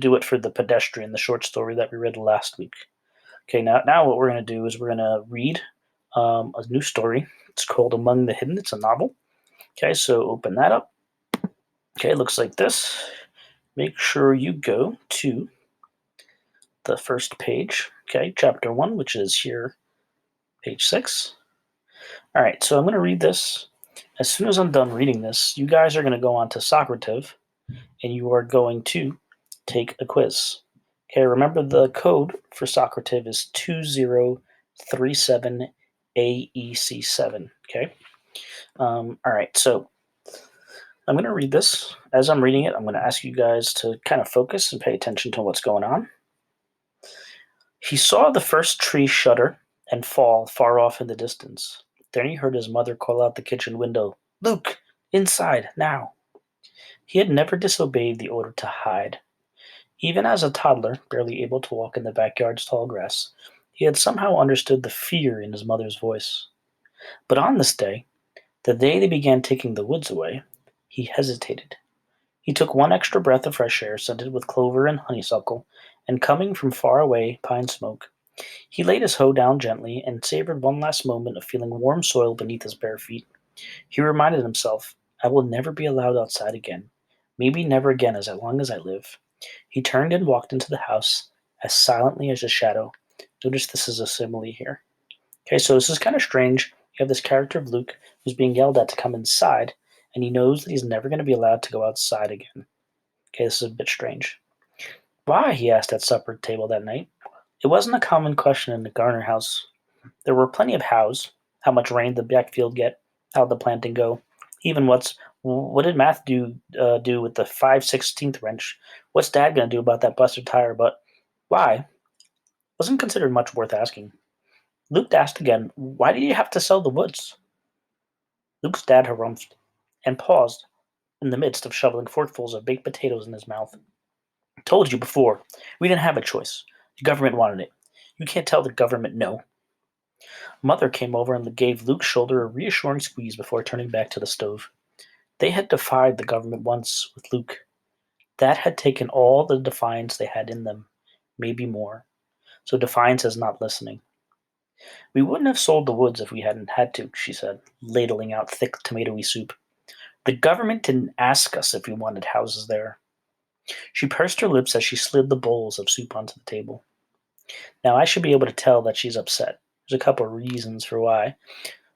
do it for the pedestrian, the short story that we read last week. Okay, now what we're going to do is we're going to read a new story. It's called Among the Hidden. It's a novel. Okay, so open that up. Okay, it looks like this. Make sure you go to the first page. Okay, chapter 1, which is here, page 6. All right, so I'm going to read this. As soon as I'm done reading this, you guys are going to go on to Socrative, and you are going to take a quiz. Okay, remember the code for Socrative is 2037AEC7. Okay. All right, so I'm going to read this. As I'm reading it, I'm going to ask you guys to kind of focus and pay attention to what's going on. He saw the first tree shudder and fall far off in the distance. Then he heard his mother call out the kitchen window, "Luke, inside, now." He had never disobeyed the order to hide. Even as a toddler, barely able to walk in the backyard's tall grass, he had somehow understood the fear in his mother's voice. But on this day, the day they began taking the woods away, he hesitated. He took one extra breath of fresh air scented with clover and honeysuckle, and coming from far away pine smoke. He laid his hoe down gently and savored one last moment of feeling warm soil beneath his bare feet. He reminded himself, "I will never be allowed outside again. Maybe never again as long as I live." He turned and walked into the house as silently as a shadow. Notice this is a simile here. Okay, so this is kind of strange. You have this character of Luke who's being yelled at to come inside, and he knows that he's never going to be allowed to go outside again. Okay, this is a bit strange. "Why?" he asked at supper table that night. It wasn't a common question in the Garner house. There were plenty of hows. How much rain did the backfield get? How'd the planting go? Even what did Math do with the 5/16 wrench? What's Dad gonna do about that busted tire? But why wasn't considered much worth asking. Luke asked again, "Why did you have to sell the woods?" Luke's dad harumphed and paused in the midst of shoveling forkfuls of baked potatoes in his mouth. "Told you before, we didn't have a choice. The government wanted it. You can't tell the government no." Mother came over and gave Luke's shoulder a reassuring squeeze before turning back to the stove. They had defied the government once with Luke. That had taken all the defiance they had in them, maybe more. So defiance is not listening. "We wouldn't have sold the woods if we hadn't had to," she said, ladling out thick tomatoey soup. "The government didn't ask us if we wanted houses there." She pursed her lips as she slid the bowls of soup onto the table. Now I should be able to tell that she's upset. There's a couple of reasons for why.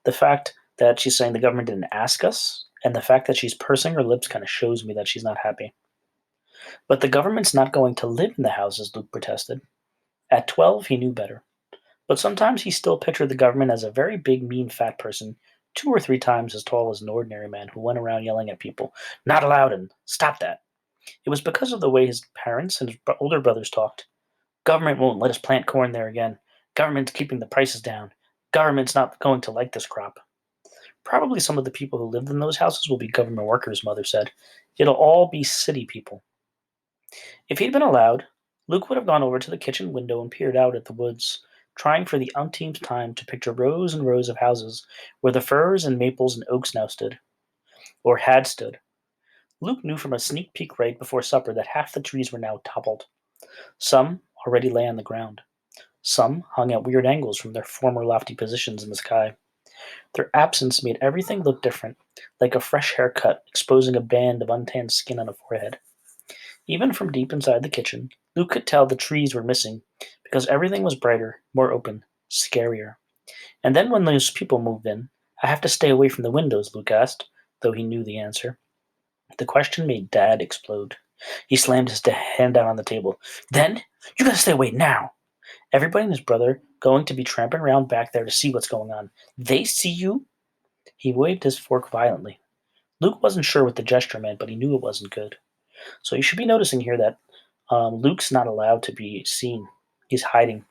The fact that she's saying the government didn't ask us, and the fact that she's pursing her lips kind of shows me that she's not happy. "But the government's not going to live in the houses," Luke protested. At 12, he knew better. But sometimes he still pictured the government as a very big, mean, fat person, 2 or 3 times as tall as an ordinary man who went around yelling at people, "Not allowed," and "Stop that." It was because of the way his parents and his older brothers talked. "Government won't let us plant corn there again. Government's keeping the prices down. Government's not going to like this crop." Probably some of the people who lived in those houses will be government workers, Mother said. It'll all be city people. If he'd been allowed, Luke would have gone over to the kitchen window and peered out at the woods, trying for the umpteenth time to picture rows and rows of houses where the firs and maples and oaks now stood, or had stood. Luke knew from a sneak peek right before supper that half the trees were now toppled. Some already lay on the ground. Some hung at weird angles from their former lofty positions in the sky. Their absence made everything look different, like a fresh haircut exposing a band of untanned skin on a forehead. Even from deep inside the kitchen, Luke could tell the trees were missing because everything was brighter, more open, scarier. "And then when those people move in, I have to stay away from the windows?" Luke asked, though he knew the answer. The question made Dad explode. He slammed his hand down on the table. "Then you gotta stay away now. Everybody and his brother going to be tramping around back there to see what's going on. They see you?" He waved his fork violently. Luke wasn't sure what the gesture meant, but he knew it wasn't good. So you should be noticing here that Luke's not allowed to be seen. He's hiding.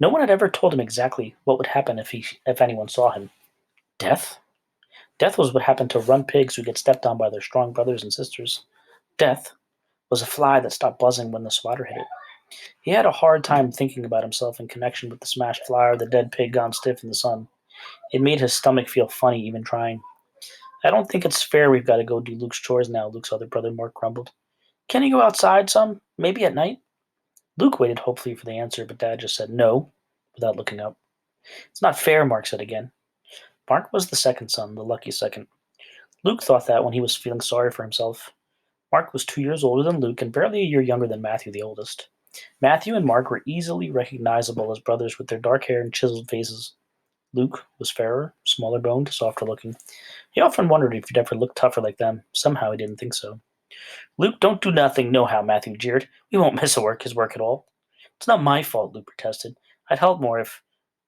No one had ever told him exactly what would happen if anyone saw him. Death? Death was what happened to run pigs who get stepped on by their strong brothers and sisters. Death was a fly that stopped buzzing when the swatter hit it. He had a hard time thinking about himself in connection with the smashed fly or the dead pig gone stiff in the sun. It made his stomach feel funny even trying. "I don't think it's fair we've got to go do Luke's chores now," Luke's other brother Mark grumbled. Can you go outside some? Maybe at night? Luke waited hopefully for the answer, but Dad just said no without looking up. It's not fair, Mark said again. Mark was the second son, the lucky second. Luke thought that when he was feeling sorry for himself. Mark was 2 years older than Luke and barely a year younger than Matthew, the oldest. Matthew and Mark were easily recognizable as brothers with their dark hair and chiseled faces. Luke was fairer, smaller boned, softer looking. He often wondered if he'd ever look tougher like them. Somehow he didn't think so. Luke, don't do nothing nohow, Matthew jeered. We won't miss his work at all. It's not my fault, Luke protested. I'd help more if.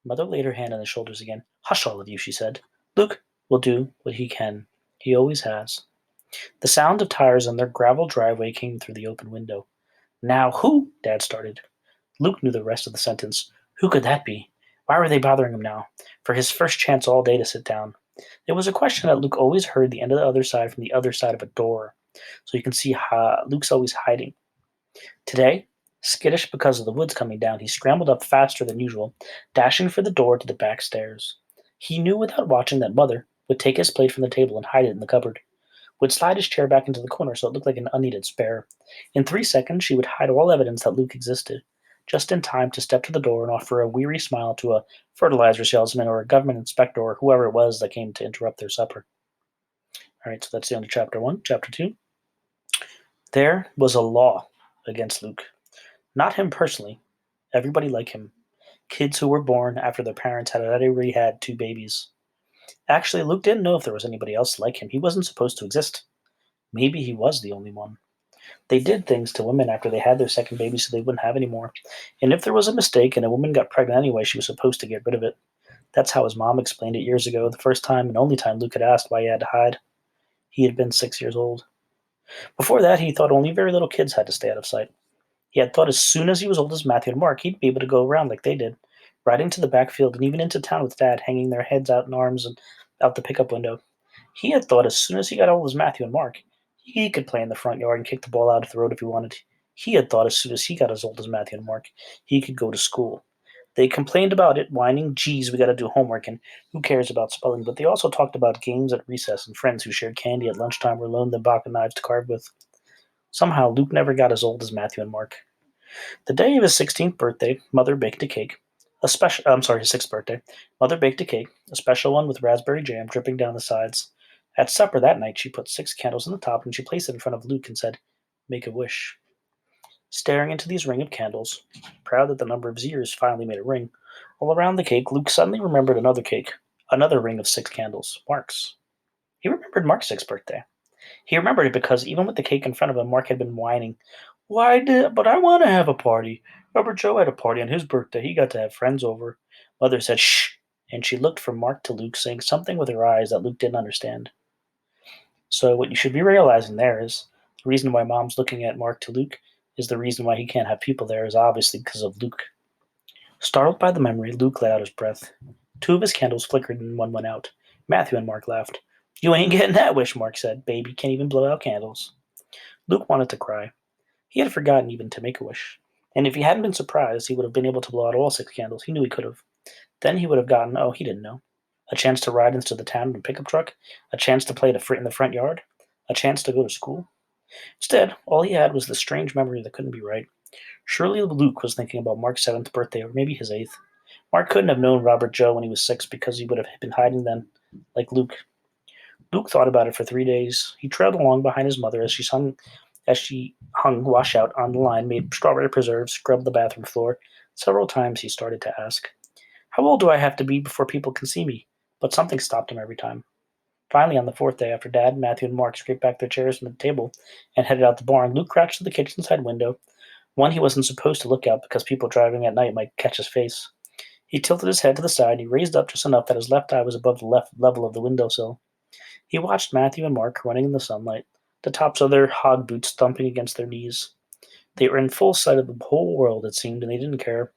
Mother laid her hand on his shoulders again. Hush, all of you, she said. Luke will do what he can. He always has. The sound of tires on their gravel driveway came through the open window. Now who? Dad started. Luke knew the rest of the sentence. Who could that be? Why were they bothering him now? For his first chance all day to sit down. It was a question that Luke always heard the end of the other side from the other side of a door. So you can see how Luke's always hiding. Today, skittish because of the woods coming down, he scrambled up faster than usual, dashing for the door to the back stairs. He knew without watching that Mother would take his plate from the table and hide it in the cupboard, would slide his chair back into the corner so it looked like an unneeded spare. In 3 seconds, she would hide all evidence that Luke existed, just in time to step to the door and offer a weary smile to a fertilizer salesman or a government inspector or whoever it was that came to interrupt their supper. All right, so that's the end of chapter 1. Chapter 2. There was a law against Luke. Not him personally. Everybody like him. Kids who were born after their parents had already had 2 babies. Actually, Luke didn't know if there was anybody else like him. He wasn't supposed to exist. Maybe he was the only one. They did things to women after they had their second baby so they wouldn't have any more. And if there was a mistake and a woman got pregnant anyway, she was supposed to get rid of it. That's how his mom explained it years ago, the first time and only time Luke had asked why he had to hide. He had been 6 years old. Before that, he thought only very little kids had to stay out of sight. He had thought as soon as he was old as Matthew and Mark, he'd be able to go around like they did, riding to the backfield and even into town with Dad, hanging their heads out in arms and out the pickup window. He had thought as soon as he got old as Matthew and Mark, he could play in the front yard and kick the ball out of the road if he wanted. He had thought as soon as he got as old as Matthew and Mark, he could go to school. They complained about it, whining, geez, we gotta do homework, and who cares about spelling, but they also talked about games at recess and friends who shared candy at lunchtime or loaned them pocket knives to carve with. Somehow, Luke never got as old as Matthew and Mark. The day of his 16th birthday, Mother baked a cake. His 6th birthday. Mother baked a cake, a special one with raspberry jam dripping down the sides. At supper that night, she put 6 candles on the top and she placed it in front of Luke and said, Make a wish. Staring into these ring of candles, proud that the number of years finally made a ring, all around the cake, Luke suddenly remembered another cake, another ring of 6 candles, Mark's. He remembered Mark's 6th birthday. He remembered it because even with the cake in front of him, Mark had been whining. But I want to have a party. Robert Joe had a party on his birthday. He got to have friends over. Mother said, shh, and she looked from Mark to Luke, saying something with her eyes that Luke didn't understand. So what you should be realizing there is the reason why Mom's looking at Mark to Luke is the reason why he can't have people there is obviously because of Luke. Startled by the memory, Luke let out his breath. 2 of his candles flickered and one went out. Matthew and Mark laughed. You ain't getting that wish, Mark said. Baby can't even blow out candles. Luke wanted to cry. He had forgotten even to make a wish. And if he hadn't been surprised, he would have been able to blow out all 6 candles. He knew he could have. Then he would have gotten, oh, he didn't know, a chance to ride into the town in a pickup truck, a chance to play in the front yard, a chance to go to school. Instead, all he had was the strange memory that couldn't be right. Surely Luke was thinking about Mark's 7th birthday, or maybe his 8th. Mark couldn't have known Robert Joe when he was 6 because he would have been hiding then, like Luke. Luke thought about it for 3 days. He trailed along behind his mother as she hung washout on the line, made strawberry preserves, scrubbed the bathroom floor. Several times he started to ask, How old do I have to be before people can see me? But something stopped him every time. Finally, on the 4th day, after Dad, Matthew, and Mark scraped back their chairs from the table and headed out the barn, Luke crouched to the kitchen side window, one he wasn't supposed to look out because people driving at night might catch his face. He tilted his head to the side and he raised up just enough that his left eye was above the left level of the windowsill. He watched Matthew and Mark running in the sunlight, the tops of their hog boots thumping against their knees. They were in full sight of the whole world, it seemed, and they didn't care.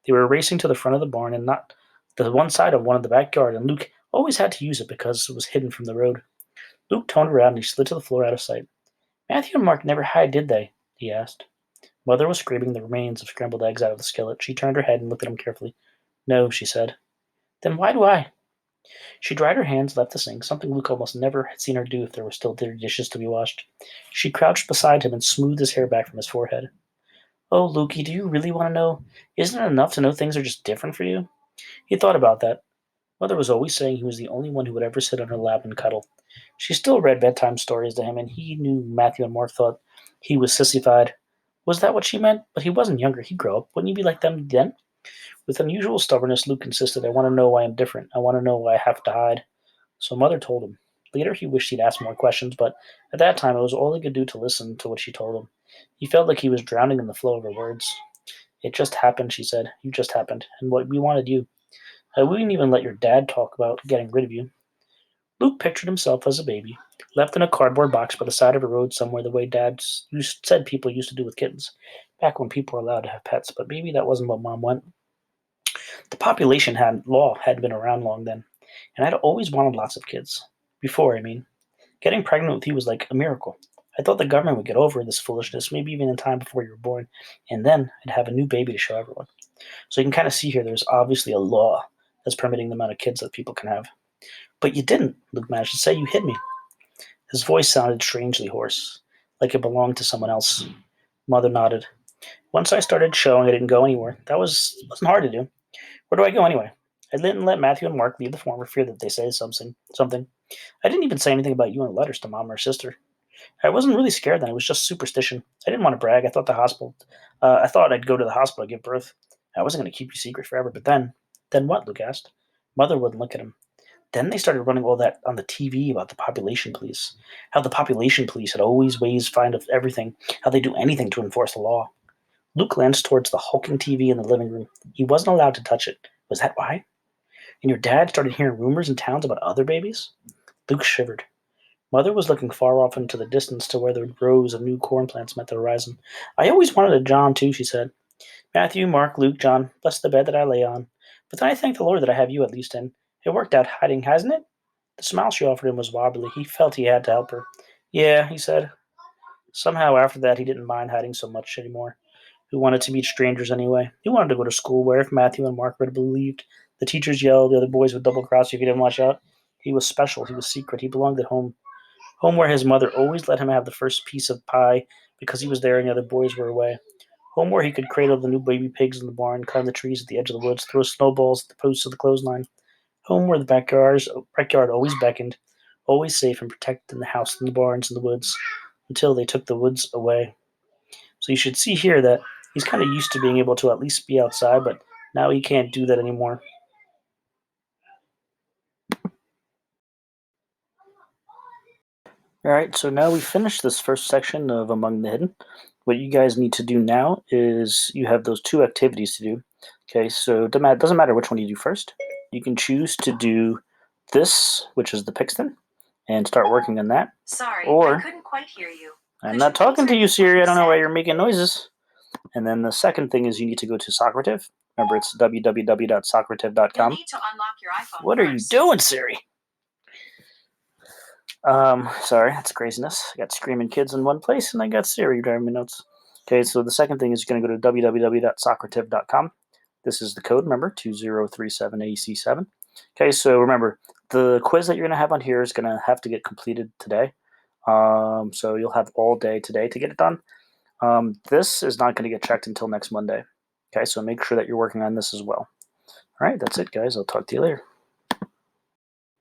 They were racing to the front of the barn and not the one side of one of the backyard, and Luke always had to use it because it was hidden from the road. Luke turned around and he slid to the floor out of sight. Matthew and Mark never hide, did they? He asked. Mother was scraping the remains of scrambled eggs out of the skillet. She turned her head and looked at him carefully. No, she said. Then why do I? She dried her hands, left the sink, something Luke almost never had seen her do if there were still dirty dishes to be washed. She crouched beside him and smoothed his hair back from his forehead. Oh, Lukey, do you really want to know? Isn't it enough to know things are just different for you? He thought about that. Mother was always saying he was the only one who would ever sit on her lap and cuddle. She still read bedtime stories to him, and he knew Matthew and Mark thought he was sissified. Was that what she meant? But he wasn't younger. He'd grow up. Wouldn't he be like them then? With unusual stubbornness, Luke insisted, I want to know why I'm different. I want to know why I have to hide. So Mother told him. Later, he wished he'd asked more questions, but at that time, it was all he could do to listen to what she told him. He felt like he was drowning in the flow of her words. It just happened, she said. You just happened. And what we wanted you. I wouldn't even let your dad talk about getting rid of you. Luke pictured himself as a baby, left in a cardboard box by the side of a road somewhere the way said people used to do with kittens, back when people were allowed to have pets, but maybe that wasn't what Mom went. The law hadn't been around long then, and I'd always wanted lots of kids. Before, I mean. Getting pregnant with you was like a miracle. I thought the government would get over this foolishness, maybe even in time before you were born, and then I'd have a new baby to show everyone. So you can kind of see here there's obviously a law that's permitting the amount of kids that people can have. But you didn't, Luke managed to say. You hid me. His voice sounded strangely hoarse, like it belonged to someone else. Mother nodded. Once I started showing, I didn't go anywhere. Wasn't hard to do. Where do I go anyway? I didn't let Matthew and Mark leave the farm for fear that they say something. I didn't even say anything about you in the letters to Mom or sister. I wasn't really scared then. It was just superstition. I didn't want to brag. I thought I'd go to the hospital to give birth. I wasn't going to keep you secret forever. But then what? Luke asked. Mother wouldn't look at him. Then they started running all that on the TV about the population police. How the population police had always ways to find of everything. How they do anything to enforce the law. Luke glanced towards the hulking TV in the living room. He wasn't allowed to touch it. Was that why? And your dad started hearing rumors in towns about other babies? Luke shivered. Mother was looking far off into the distance to where the rows of new corn plants met the horizon. I always wanted a John, too, she said. Matthew, Mark, Luke, John, bless the bed that I lay on. But then I thank the Lord that I have you at least in. It worked out hiding, hasn't it? The smile she offered him was wobbly. He felt he had to help her. Yeah, he said. Somehow after that, he didn't mind hiding so much anymore. Who wanted to meet strangers anyway? He wanted to go to school where, if Matthew and Mark were believed, the teachers yelled, the other boys would double cross you if you didn't watch out. He was special. He was secret. He belonged at home. Home where his mother always let him have the first piece of pie because he was there and the other boys were away. Home where he could cradle the new baby pigs in the barn, climb the trees at the edge of the woods, throw snowballs at the posts of the clothesline. Home where the backyard always beckoned, always safe and protected in the house and the barns and the woods, until they took the woods away. So you should see here that he's kind of used to being able to at least be outside, but now he can't do that anymore. All right, so now we finished this first section of Among the Hidden. What you guys need to do now is you have those two activities to do. Okay, so it doesn't matter which one you do first. You can choose to do this, which is the Pixton, and start working on that. Sorry, Or I couldn't quite hear you. I'm not talking to you, Siri. I don't know why you're making noises. And then the second thing is you need to go to Socrative. Remember, it's www.socrative.com. You'll need to unlock your iPhone What are you doing, Siri? Sorry, that's craziness. I got screaming kids in one place, and I got Siri driving me nuts. Okay, so the second thing is you're going to go to www.socrative.com. This is the code, remember, 2037AC7. Okay, so remember, the quiz that you're going to have on here is going to have to get completed today. So you'll have all day today to get it done. This is not going to get checked until next Monday. Okay, so make sure that you're working on this as well. All right, that's it, guys. I'll talk to you later.